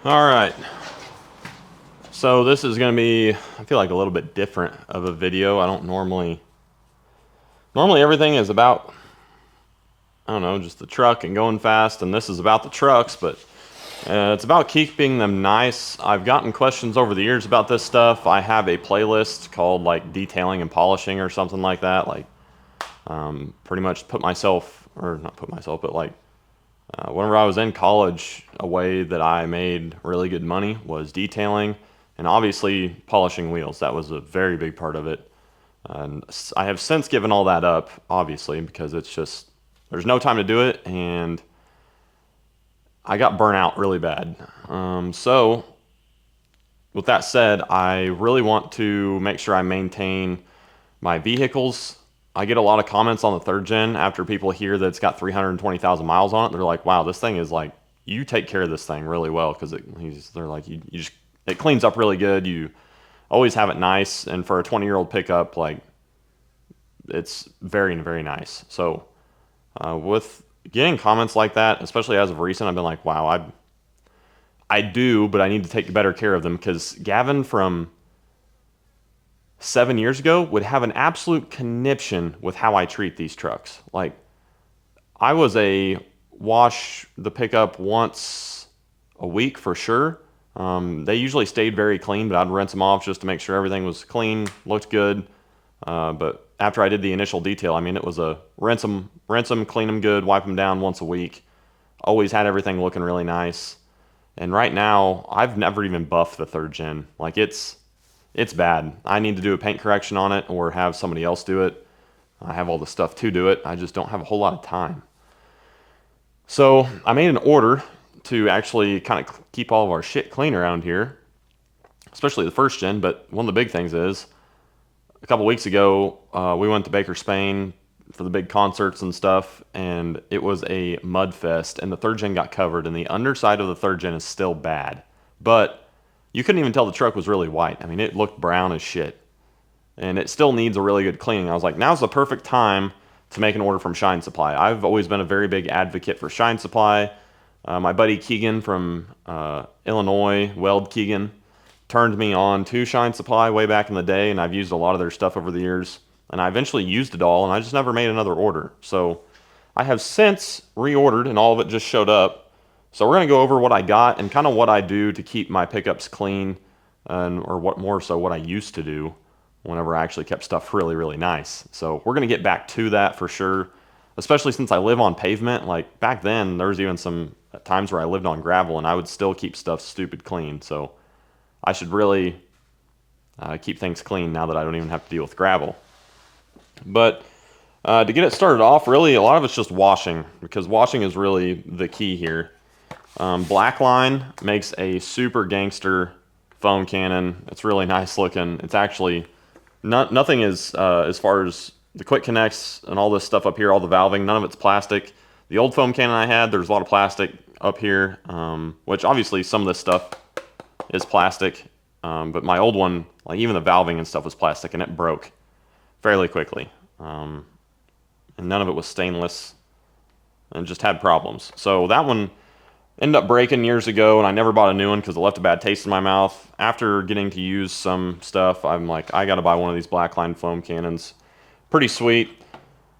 All right. So this is going to be, I feel like, a little bit different of a video. I don't normally everything is about, I don't know, just the truck and going fast, and this is about the trucks, but it's about keeping them nice. I've gotten questions over the years about this stuff. I have a playlist called like detailing and polishing or something like that. Like pretty much put myself, or not put myself, but like whenever I was in college, a way that I made really good money was detailing and obviously polishing wheels. That was a very big part of it. And I have since given all that up, obviously, because it's just, there's no time to do it, and I got burnt out really bad. So with that said, I really want to make sure I maintain my vehicles. I get a lot of comments on the third gen after people hear that it's got 320,000 miles on it. They're like, wow, this thing is like, you take care of this thing really well, because they're like, you just, it cleans up really good. You always have it nice. And for a 20-year-old pickup, like, it's very, very nice. So with getting comments like that, especially as of recent, I've been like, wow, I do, but I need to take better care of them, because Gavin from 7 years ago would have an absolute conniption with how I treat these trucks. Like, I was a wash the pickup once a week for sure. They usually stayed very clean, but I'd rinse them off just to make sure everything was clean, looked good. But after I did the initial detail, I mean, it was a rinse them, clean them good, wipe them down once a week. Always had everything looking really nice. And right now, I've never even buffed the third gen. Like, it's bad. I need to do a paint correction on it or have somebody else do it. I have all the stuff to do it. I just don't have a whole lot of time. So I made an order to actually kind of keep all of our shit clean around here, especially the first gen. But one of the big things is, a couple weeks ago, we went to Baker, Spain for the big concerts and stuff, and it was a mud fest, and the third gen got covered, and the underside of the third gen is still bad. But you couldn't even tell the truck was really white. I mean, it looked brown as shit. And it still needs a really good cleaning. I was like, now's the perfect time to make an order from Shine Supply. I've always been a very big advocate for Shine Supply. My buddy Keegan from Illinois, Weld Keegan, turned me on to Shine Supply way back in the day, and I've used a lot of their stuff over the years. And I eventually used it all, and I just never made another order. So I have since reordered, and all of it just showed up. So we're going to go over what I got and kind of what I do to keep my pickups clean, or what more so what I used to do whenever I actually kept stuff really, really nice. So we're going to get back to that for sure, especially since I live on pavement. Like, back then, there was even some times where I lived on gravel, and I would still keep stuff stupid clean. So I should really keep things clean now that I don't even have to deal with gravel. But to get it started off, really, a lot of it's just washing, because washing is really the key here. Blackline makes a super gangster foam cannon. It's really nice looking. It's actually nothing is as far as the quick connects and all this stuff up here, all the valving, none of it's plastic. The old foam cannon I had, there's a lot of plastic up here, which obviously some of this stuff is plastic, but my old one, like even the valving and stuff was plastic, and it broke fairly quickly. And none of it was stainless, and just had problems. So that one ended up breaking years ago, and I never bought a new one because it left a bad taste in my mouth. After getting to use some stuff, I'm like, I gotta buy one of these Blackline foam cannons. Pretty sweet.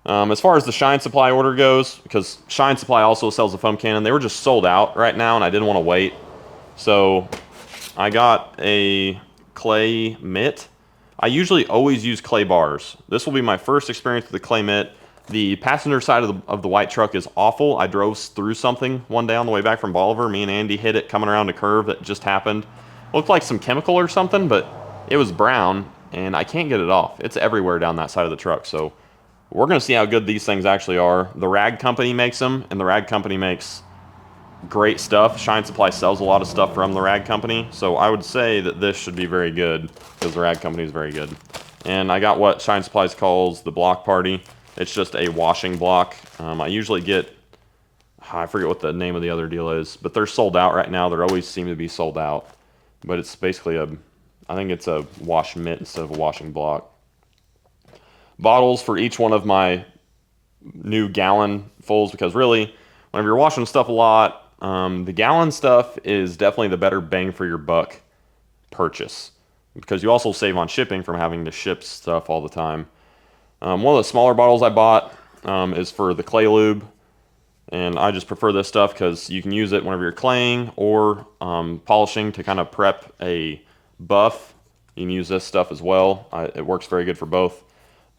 As far as the Shine Supply order goes, because Shine Supply also sells a foam cannon, they were just sold out right now, and I didn't want to wait. So I got a clay mitt. I usually always use clay bars. This will be my first experience with the clay mitt. The passenger side of the white truck is awful. I drove through something one day on the way back from Bolivar. Me and Andy hit it coming around a curve that just happened. Looked like some chemical or something, but it was brown, and I can't get it off. It's everywhere down that side of the truck. So we're going to see how good these things actually are. The Rag Company makes them, and the Rag Company makes great stuff. Shine Supply sells a lot of stuff from the Rag Company, so I would say that this should be very good, because the Rag Company is very good. And I got what Shine Supply calls the block party. It's just a washing block. I usually get, I forget what the name of the other deal is, but they're sold out right now. They always seem to be sold out. But it's basically I think it's a wash mitt instead of a washing block. Bottles for each one of my new gallon fulls, because really, whenever you're washing stuff a lot, The gallon stuff is definitely the better bang for your buck purchase because you also save on shipping from having to ship stuff all the time. One of the smaller bottles I bought is for the clay lube, and I just prefer this stuff because you can use it whenever you're claying or polishing to kind of prep a buff. You can use this stuff as well. It works very good for both.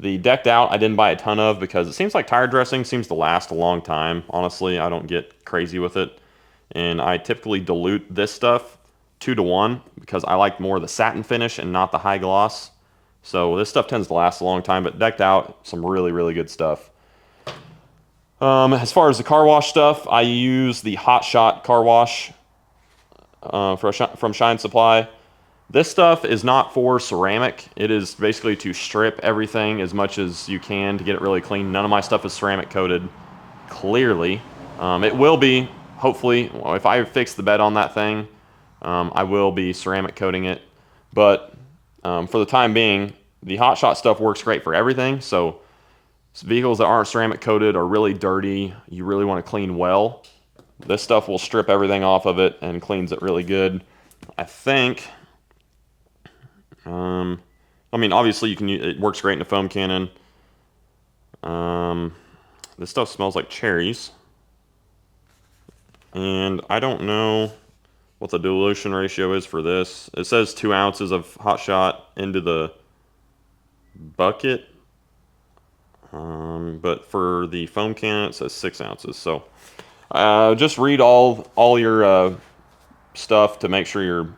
The decked out I didn't buy a ton of because it seems like tire dressing seems to last a long time. Honestly, I don't get crazy with it. And I typically dilute this stuff 2-to-1 because I like more of the satin finish and not the high gloss. So this stuff tends to last a long time, but decked out, some really, really good stuff. As far as the car wash stuff, I use the Hot Shot car wash from Shine Supply. This stuff is not for ceramic. It is basically to strip everything as much as you can to get it really clean. None of my stuff is ceramic coated, clearly. It will be, hopefully, if I fix the bed on that thing, I will be ceramic coating it. But for the time being, the Hot Shot stuff works great for everything. So vehicles that aren't ceramic coated are really dirty. You really want to clean well. This stuff will strip everything off of it and cleans it really good. I think... I mean, obviously you can use, it works great in a foam cannon. This stuff smells like cherries. And I don't know what the dilution ratio is for this. It says 2 ounces of Hot Shot into the bucket. But for the foam cannon, it says 6 ounces. So just read all your stuff to make sure you're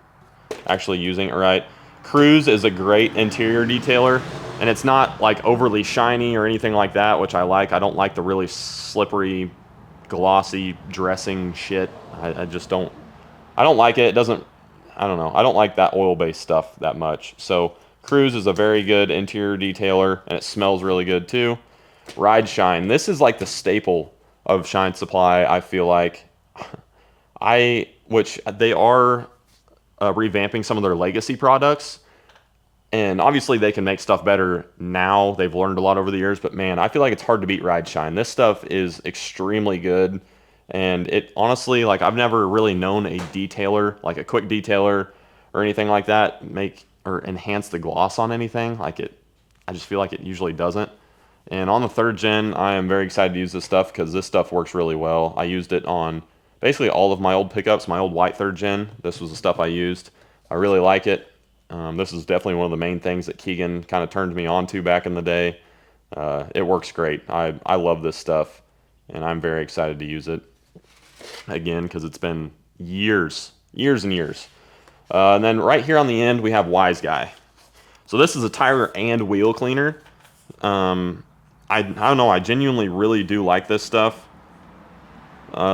actually using it right. Cruise is a great interior detailer, and it's not like overly shiny or anything like that, which I like. I don't like the really slippery, glossy dressing shit. I just don't. I don't like it. It doesn't. I don't know. I don't like that oil-based stuff that much. So Cruise is a very good interior detailer, and it smells really good too. Ride Shine. This is like the staple of Shine Supply. I feel like which they are. Revamping some of their legacy products, and obviously they can make stuff better now. They've learned a lot over the years, but man, I feel like it's hard to beat Ride Shine. This stuff is extremely good, and it honestly, like, I've never really known a detailer, like a quick detailer or anything like that, make or enhance the gloss on anything like it. I just feel like it usually doesn't. And on the 3rd gen, I am very excited to use this stuff because this stuff works really well. I used it on basically all of my old pickups, my old white 3rd gen. This was the stuff I used. I really like it. This is definitely one of the main things that Keegan kind of turned me on to back in the day. It works great. I love this stuff, and I'm very excited to use it again because it's been years and years. And then right here on the end, we have Wise Guy. So this is a tire and wheel cleaner. I don't know, I genuinely really do like this stuff.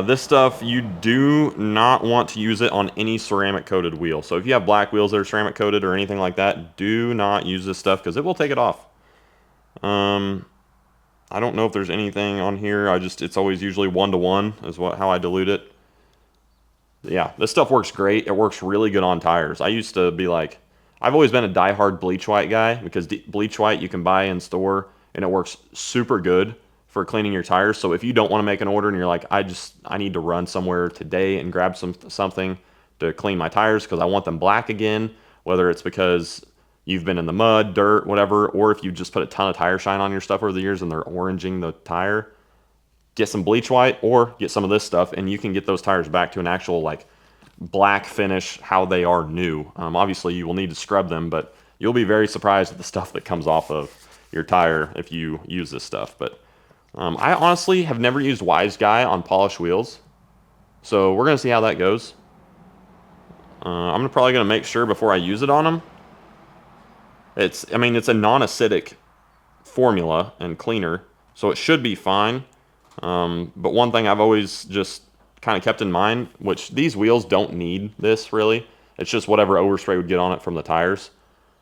This stuff, you do not want to use it on any ceramic coated wheel. So if you have black wheels that are ceramic coated or anything like that, do not use this stuff because it will take it off. I don't know if there's anything on here. It's always usually 1-to-1 is how I dilute it. Yeah, this stuff works great. It works really good on tires. I used to be like, I've always been a diehard bleach white guy because bleach white you can buy in store and it works super good for cleaning your tires. So if you don't want to make an order and you're like, I need to run somewhere today and grab something to clean my tires because I want them black again, whether it's because you've been in the mud, dirt, whatever, or if you just put a ton of tire shine on your stuff over the years and they're oranging the tire, get some bleach white or get some of this stuff and you can get those tires back to an actual like black finish how they are new. Obviously you will need to scrub them, but you'll be very surprised at the stuff that comes off of your tire if you use this stuff. But I honestly have never used Wise Guy on polished wheels, so we're gonna see how that goes. I'm probably gonna make sure before I use it on them. It's a non-acidic formula and cleaner, so it should be fine. But one thing I've always just kind of kept in mind, which these wheels don't need this really. It's just whatever overspray would get on it from the tires.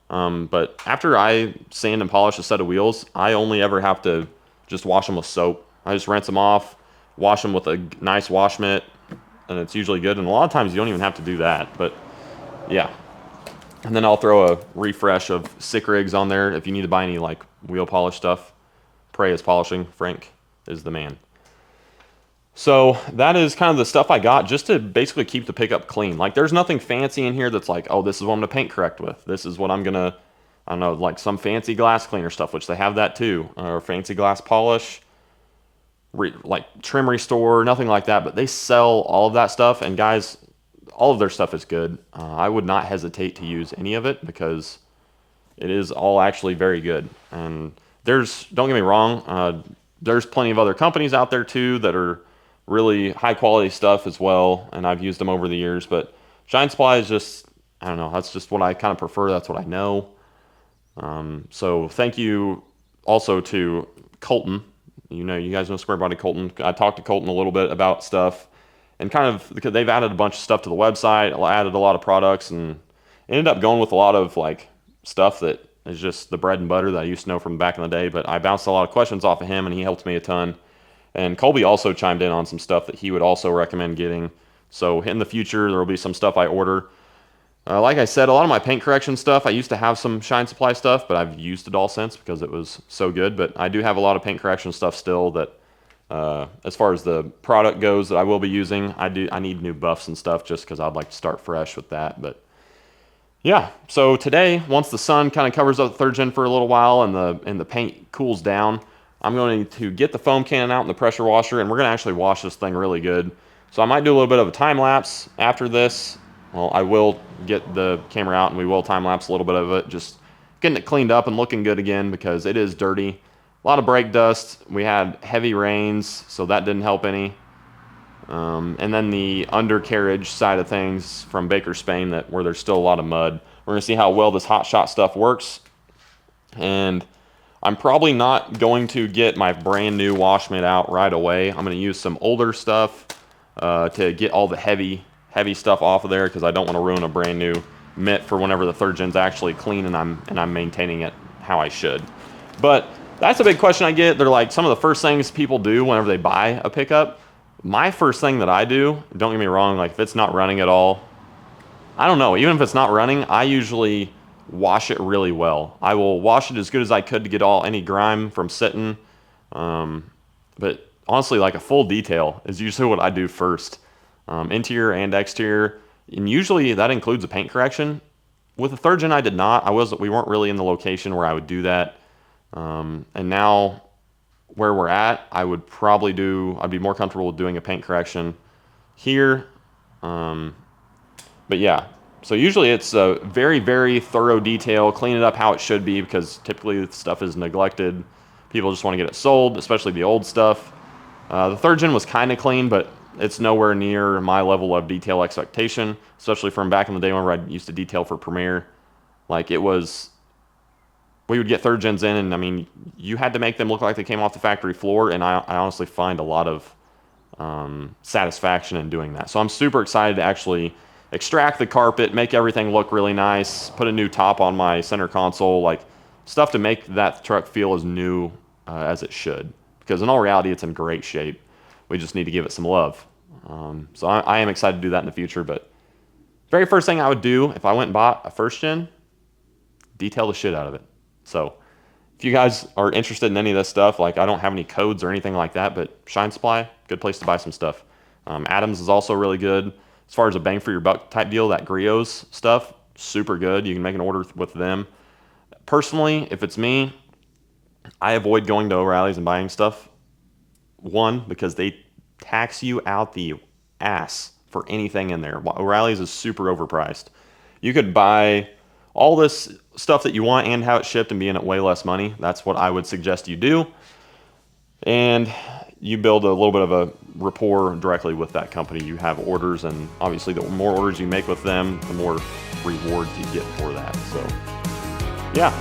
But after I sand and polish a set of wheels, I only ever have to just wash them with soap. I just rinse them off, wash them with a nice wash mitt, and it's usually good. And a lot of times you don't even have to do that, but yeah. And then I'll throw a refresh of Sick Rigs on there if you need to buy any like wheel polish stuff. Prey is Polishing. Frank is the man. So that is kind of the stuff I got just to basically keep the pickup clean. Like there's nothing fancy in here that's like, oh, this is what I'm gonna paint correct with. This is what I'm gonna, I don't know, like some fancy glass cleaner stuff, which they have that too, or fancy glass polish, like trim restore, nothing like that. But they sell all of that stuff, and guys, all of their stuff is good. I would not hesitate to use any of it because it is all actually very good. And don't get me wrong, there's plenty of other companies out there too that are really high quality stuff as well, and I've used them over the years. But Shine Supply is just, I don't know, that's just what I kind of prefer. That's what I know. So thank you also to Colton. You know, you guys know Square Body Colton. I talked to Colton a little bit about stuff, and kind of because they've added a bunch of stuff to the website, added a lot of products, and ended up going with a lot of like stuff that is just the bread and butter that I used to know from back in the day. But I bounced a lot of questions off of him, and he helped me a ton. And Colby also chimed in on some stuff that he would also recommend getting. So in the future, there will be some stuff I order. Like I said, a lot of my paint correction stuff, I used to have some Shine Supply stuff, but I've used it all since because it was so good. But I do have a lot of paint correction stuff still that, as far as the product goes that I will be using, I need new buffs and stuff just because I'd like to start fresh with that. But yeah, so today, once the sun kind of covers up the third gen for a little while and the paint cools down, I'm going to get the foam cannon out in the pressure washer, and we're going to actually wash this thing really good. So I might do a little bit of a time lapse after this. Well, I will get the camera out and we will time lapse a little bit of it, just getting it cleaned up and looking good again because it is dirty. A lot of brake dust. We had heavy rains, so that didn't help any. And then the undercarriage side of things from Baker Spain, where there's still a lot of mud. We're going to see how well this hot shot stuff works. And I'm probably not going to get my brand new wash mitt out right away. I'm going to use some older stuff to get all the heavy stuff off of there because I don't want to ruin a brand new mitt for whenever the third gen's actually clean and I'm maintaining it how I should. But that's a big question I get. They're like some of the first things people do whenever they buy a pickup. My first thing that I do, don't get me wrong, like if it's not running at all, I don't know, even if it's not running, I usually wash it really well. I will wash it as good as I could to get any grime from sitting. But honestly, like a full detail is usually what I do first. Interior and exterior. And usually that includes a paint correction. With the third gen, I did not. We weren't really in the location where I would do that. And now where we're at, I'd be more comfortable with doing a paint correction here. But yeah, so usually it's a very, very thorough detail, clean it up how it should be because typically stuff is neglected. People just want to get it sold, especially the old stuff. The third gen was kind of clean, but it's nowhere near my level of detail expectation, especially from back in the day whenever I used to detail for Premiere. Like we would get third gens in, and I mean, you had to make them look like they came off the factory floor, and I honestly find a lot of satisfaction in doing that. So I'm super excited to actually extract the carpet, make everything look really nice, put a new top on my center console, like stuff to make that truck feel as new as it should. Because in all reality, it's in great shape. We just need to give it some love. So I am excited to do that in the future. But very first thing I would do if I went and bought a first gen, detail the shit out of it. So if you guys are interested in any of this stuff, like I don't have any codes or anything like that, but Shine Supply, good place to buy some stuff. Adams is also really good. As far as a bang for your buck type deal, that Griot's stuff, super good. You can make an order with them. Personally, if it's me, I avoid going to O'Reilly's and buying stuff. One, because they tax you out the ass for anything in there. O'Reilly's is super overpriced. You could buy all this stuff that you want and have it shipped and be in it way less money. That's what I would suggest you do. And you build a little bit of a rapport directly with that company. You have orders, and obviously the more orders you make with them, the more rewards you get for that. So yeah,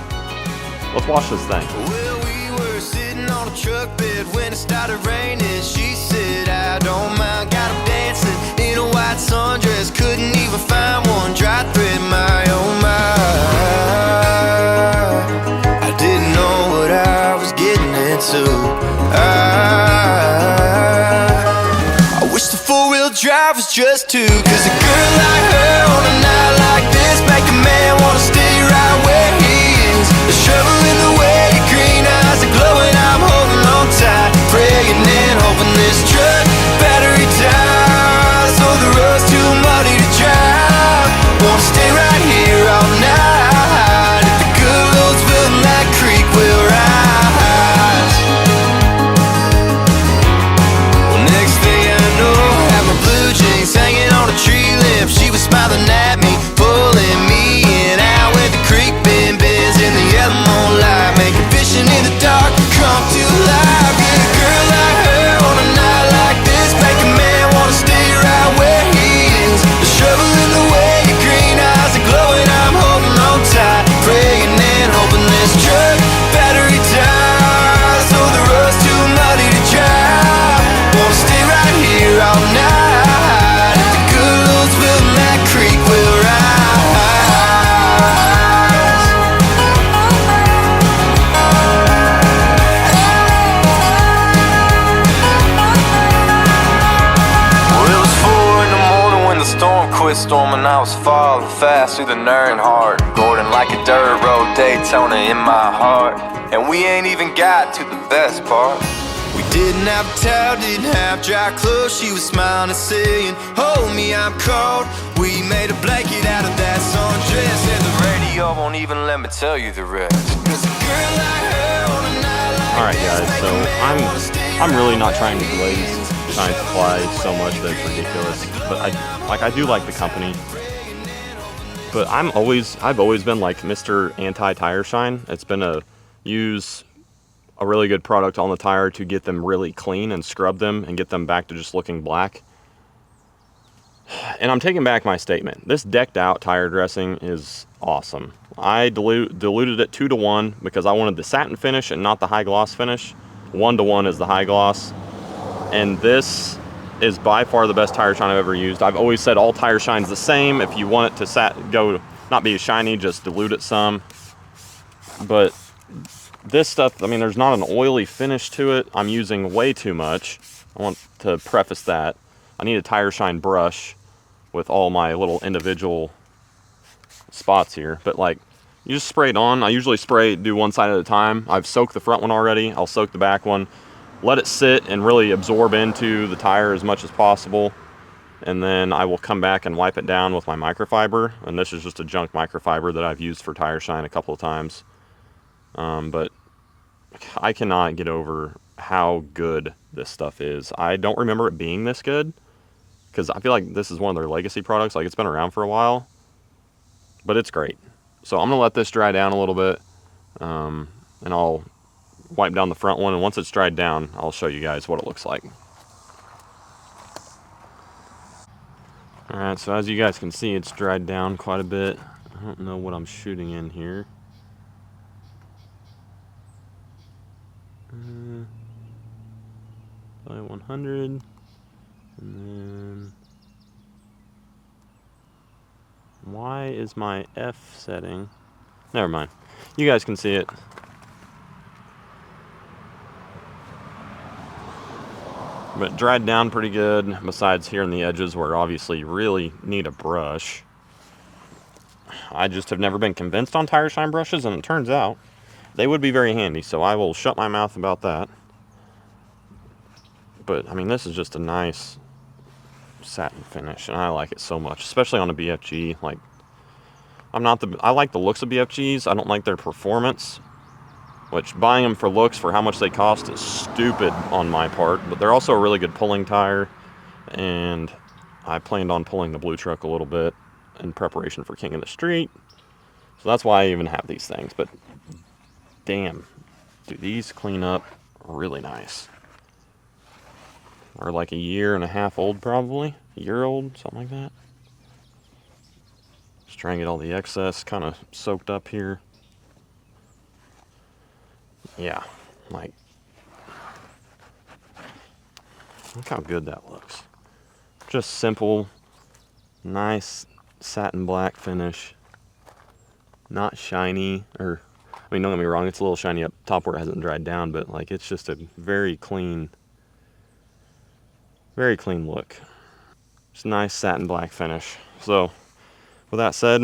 let's watch this thing. Well, we were sitting on a truck bed when it started raining. She said, I don't mind, got him dancing in a white sundress. Couldn't even find one dry thread, my oh my. I didn't know what I was getting into. I wish the four-wheel drive was just two, cause a girl like her on a night like this make a man wanna stay right where he is. There's trouble in the way your green eyes are glowing. I'm holding on tight, praying and hoping this truck storm and I was falling fast through the Earnhardt. Gordon like a dirt road, Daytona in my heart. And we ain't even got to the best part. We didn't have a towel, didn't have dry clothes. She was smiling and saying, hold me, I'm cold. We made a blanket out of that sundress, and the radio won't even let me tell you the rest. 'Cause a girl like her on a night like All right, this guys. make So a man I'm really not trying to glaze Shine Supply so much that it's ridiculous. But I do like the company. But I've always been like Mr. Anti-Tire Shine. It's been use a really good product on the tire to get them really clean and scrub them and get them back to just looking black. And I'm taking back my statement. This decked out tire dressing is awesome. I diluted it 2-to-1 because I wanted the satin finish and not the high gloss finish. 1-to-1 is the high gloss. And this is by far the best tire shine I've ever used. I've always said all tire shine's the same. If you want it to not be shiny, just dilute it some. But this stuff, I mean, there's not an oily finish to it. I'm using way too much. I want to preface that. I need a tire shine brush with all my little individual spots here. But like, you just spray it on. I usually do one side at a time. I've soaked the front one already. I'll soak the back one. Let it sit and really absorb into the tire as much as possible. And then I will come back and wipe it down with my microfiber. And this is just a junk microfiber that I've used for tire shine a couple of times. But I cannot get over how good this stuff is. I don't remember it being this good because I feel like this is one of their legacy products. Like, it's been around for a while, but it's great. So I'm gonna let this dry down a little bit, and I'll wipe down the front one. And once it's dried down, I'll show you guys what it looks like. All right, so as you guys can see, it's dried down quite a bit. I don't know what I'm shooting in here. By 100, and then why is my F setting? Never mind. You guys can see it. But dried down pretty good, besides here in the edges where obviously you really need a brush. I just have never been convinced on tire shine brushes, and it turns out they would be very handy, so I will shut my mouth about that. But I mean, this is just a nice satin finish, and I like it so much, especially on a BFG. Like, I like the looks of BFGs. I don't like their performance, which buying them for looks for how much they cost is stupid on my part. But they're also a really good pulling tire, and I planned on pulling the blue truck a little bit in preparation for King of the Street. So that's why I even have these things. But damn, do these clean up really nice. Are like a year and a half old, probably. A year old, something like that. Just trying to get all the excess kind of soaked up here. Yeah, like, look how good that looks. Just simple, nice satin black finish. Not shiny, or, I mean, don't get me wrong, it's a little shiny up top where it hasn't dried down, but like, it's just a very clean look. Just nice satin black finish. So, with that said,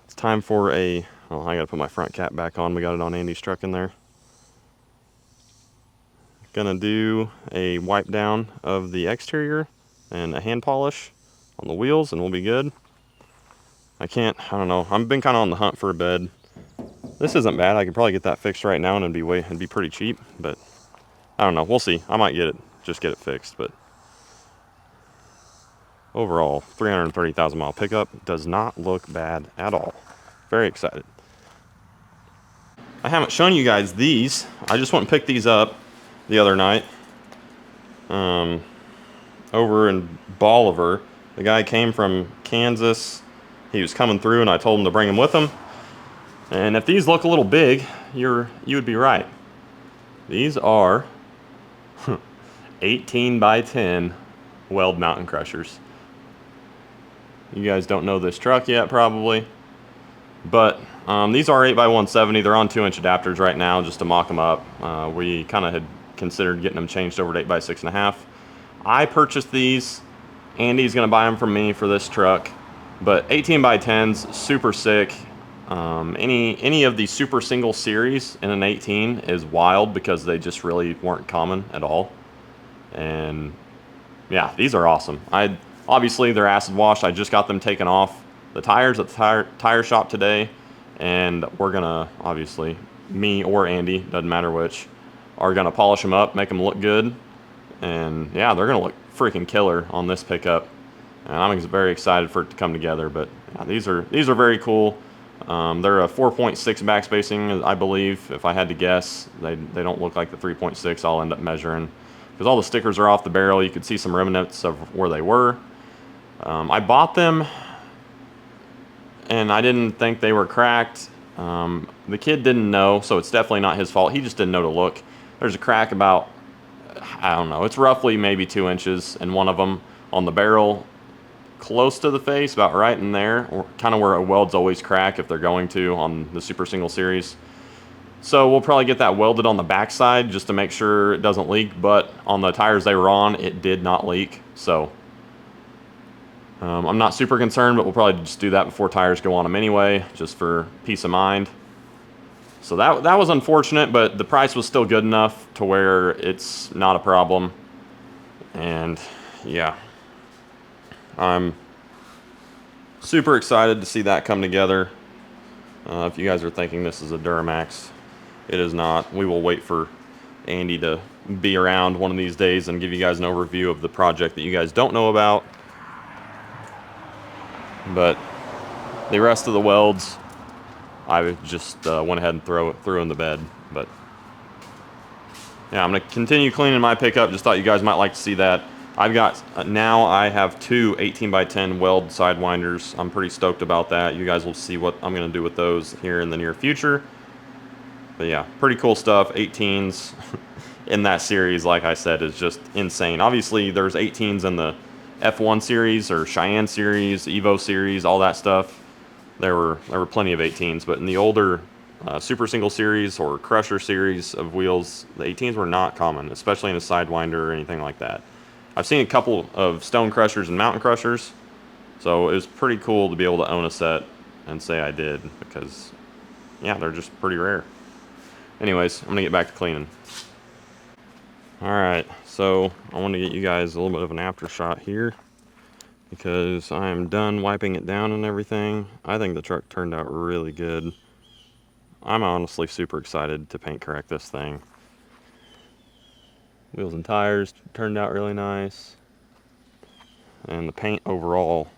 it's time for I gotta put my front cap back on. We got it on Andy's truck in there. Gonna do a wipe down of the exterior and a hand polish on the wheels, and we'll be good. I don't know. I've been kind of on the hunt for a bed. This isn't bad. I could probably get that fixed right now, and it'd be pretty cheap, but I don't know. We'll see. I might just get it fixed, but overall, 330,000 mile pickup does not look bad at all. Very excited. I haven't shown you guys these. I just went and picked these up the other night. Over in Bolivar. The guy came from Kansas. He was coming through, and I told him to bring them with him. And if these look a little big, you would be right. These are 18 by 10 weld mountain crushers. You guys don't know this truck yet, probably. But these are 8x170. They're on 2-inch adapters right now, just to mock them up. We kind of had considered getting them changed over to 8x6.5. I purchased these Andy's gonna buy them from me for this truck. But 18 by 10s, super sick. Any of the super single series in an 18 is wild because they just really weren't common at all. And yeah, these are awesome. Obviously they're acid washed. I just got them taken off the tires at the tire shop today, and we're gonna, obviously, me or Andy, doesn't matter which, are gonna polish them up, make them look good, and yeah, they're gonna look freaking killer on this pickup. And I'm very excited for it to come together. But yeah, these are very cool. They're a 4.6 backspacing, I believe. If I had to guess, they don't look like the 3.6. I'll end up measuring because all the stickers are off the barrel. You could see some remnants of where they were. I bought them and I didn't think they were cracked. The kid didn't know, so it's definitely not his fault. He just didn't know to look. There's a crack about, I don't know, it's roughly maybe 2 inches in one of them on the barrel, close to the face, about right in there, or kind of where a welds always crack if they're going to on the Super Single Series. So we'll probably get that welded on the backside just to make sure it doesn't leak, but on the tires they were on, it did not leak. So I'm not super concerned, but we'll probably just do that before tires go on them anyway, just for peace of mind. So that was unfortunate, but the price was still good enough to where it's not a problem. And yeah, I'm super excited to see that come together. If you guys are thinking this is a Duramax, it is not. We will wait for Andy to be around one of these days and give you guys an overview of the project that you guys don't know about. But the rest of the welds, I just went ahead and threw in the bed. But yeah, I'm going to continue cleaning my pickup. Just thought you guys might like to see that. I've got, now I have two 18 by 10 weld sidewinders. I'm pretty stoked about that. You guys will see what I'm going to do with those here in the near future. But yeah, pretty cool stuff. 18s in that series, like I said, is just insane. Obviously, there's 18s in the F1 series or Cheyenne series, Evo series, all that stuff. There were plenty of 18s, but in the older Super Single series or Crusher series of wheels, the 18s were not common, especially in a Sidewinder or anything like that. I've seen a couple of Stone Crushers and Mountain Crushers, so it was pretty cool to be able to own a set and say I did, because yeah, they're just pretty rare. Anyways, I'm gonna get back to cleaning. Alright, so I want to get you guys a little bit of an after shot here, because I am done wiping it down and everything. I think the truck turned out really good. I'm honestly super excited to paint correct this thing. Wheels and tires turned out really nice, and the paint overall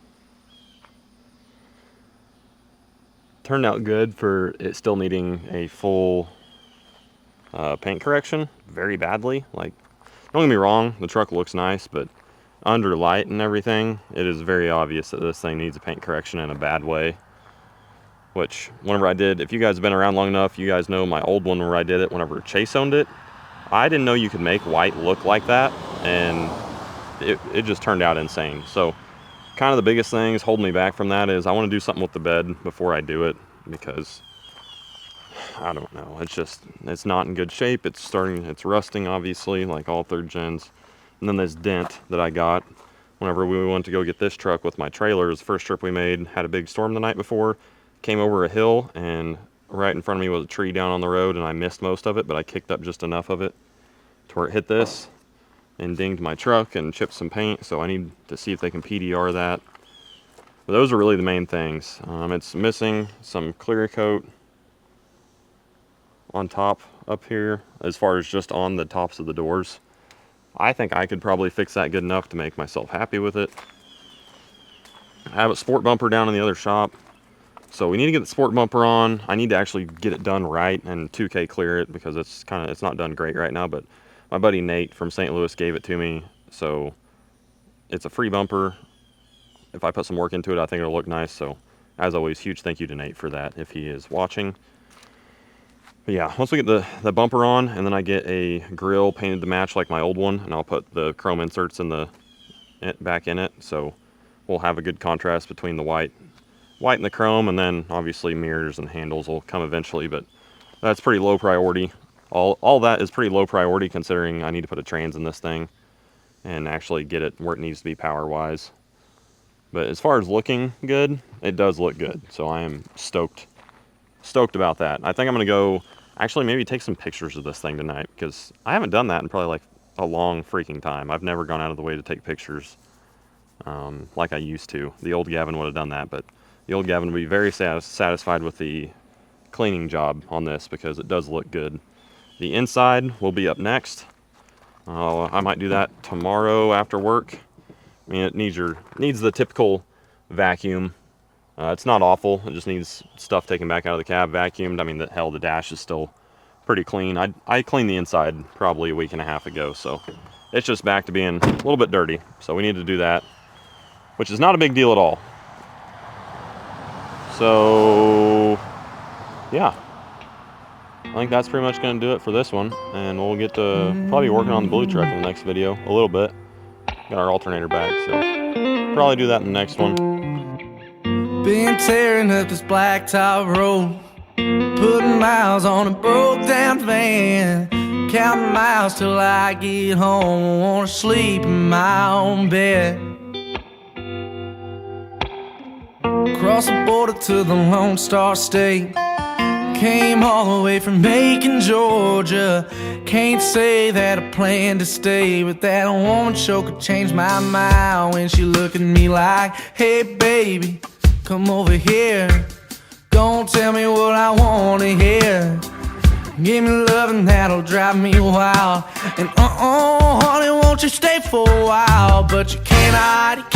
turned out good for it still needing a full paint correction very badly. Like, don't get me wrong, the truck looks nice, but under light and everything, it is very obvious that this thing needs a paint correction in a bad way. Which, whenever I did, if you guys have been around long enough, you guys know my old one where I did it whenever Chase owned it. I didn't know you could make white look like that, and it just turned out insane. So kind of the biggest things holding me back from that is I want to do something with the bed before I do it, because I don't know, it's not in good shape. It's rusting, obviously, like all third gens. And then this dent that I got whenever we went to go get this truck with my trailers, the first trip we made, had a big storm the night before, came over a hill, and right in front of me was a tree down on the road, and I missed most of it, but I kicked up just enough of it to where it hit this and dinged my truck and chipped some paint. So I need to see if they can PDR that. But those are really the main things. It's missing some clear coat on top up here, as far as just on the tops of the doors. I think I could probably fix that good enough to make myself happy with it. I have a sport bumper down in the other shop, so we need to get the sport bumper on. I need to actually get it done right and 2K clear it, because it's not done great right now. But my buddy Nate from St. Louis gave it to me, so it's a free bumper. If I put some work into it, I think it'll look nice. So as always, huge thank you to Nate for that, if he is watching. But yeah, once we get the bumper on, and then I get a grill painted to match like my old one, and I'll put the chrome inserts back in it, so we'll have a good contrast between the white and the chrome. And then obviously mirrors and handles will come eventually, but that's pretty low priority. All that is pretty low priority, considering I need to put a trans in this thing. and actually get it where it needs to be power-wise. But as far as looking good, it does look good. So I am stoked about that. I think I'm gonna go, actually maybe take some pictures of this thing tonight, because I haven't done that in probably like a long freaking time. I've never gone out of the way to take pictures like I used to. The old Gavin would have done that, but the old Gavin would be very satisfied with the cleaning job on this, because it does look good. The inside will be up next. I might do that tomorrow after work. I mean, it needs the typical vacuum. It's not awful. It just needs stuff taken back out of the cab, vacuumed. I mean, the dash is still pretty clean. I cleaned the inside probably a week and a half ago, so it's just back to being a little bit dirty. So we need to do that, which is not a big deal at all. So yeah, I think that's pretty much going to do it for this one, and we'll get to probably working on the blue truck in the next video a little bit. Got our alternator back, so probably do that in the next one. Been tearing up this blacktop road, putting miles on a broke down van, counting miles till I get home, wanna sleep in my own bed. Cross the border to the Lone Star State, came all the way from Macon, Georgia. Can't say that I plan to stay, but that woman sure could change my mind when she looked at me like, hey baby, come over here, don't tell me what I wanna hear. Give me loving that'll drive me wild, and honey, won't you stay for a while? But you cannot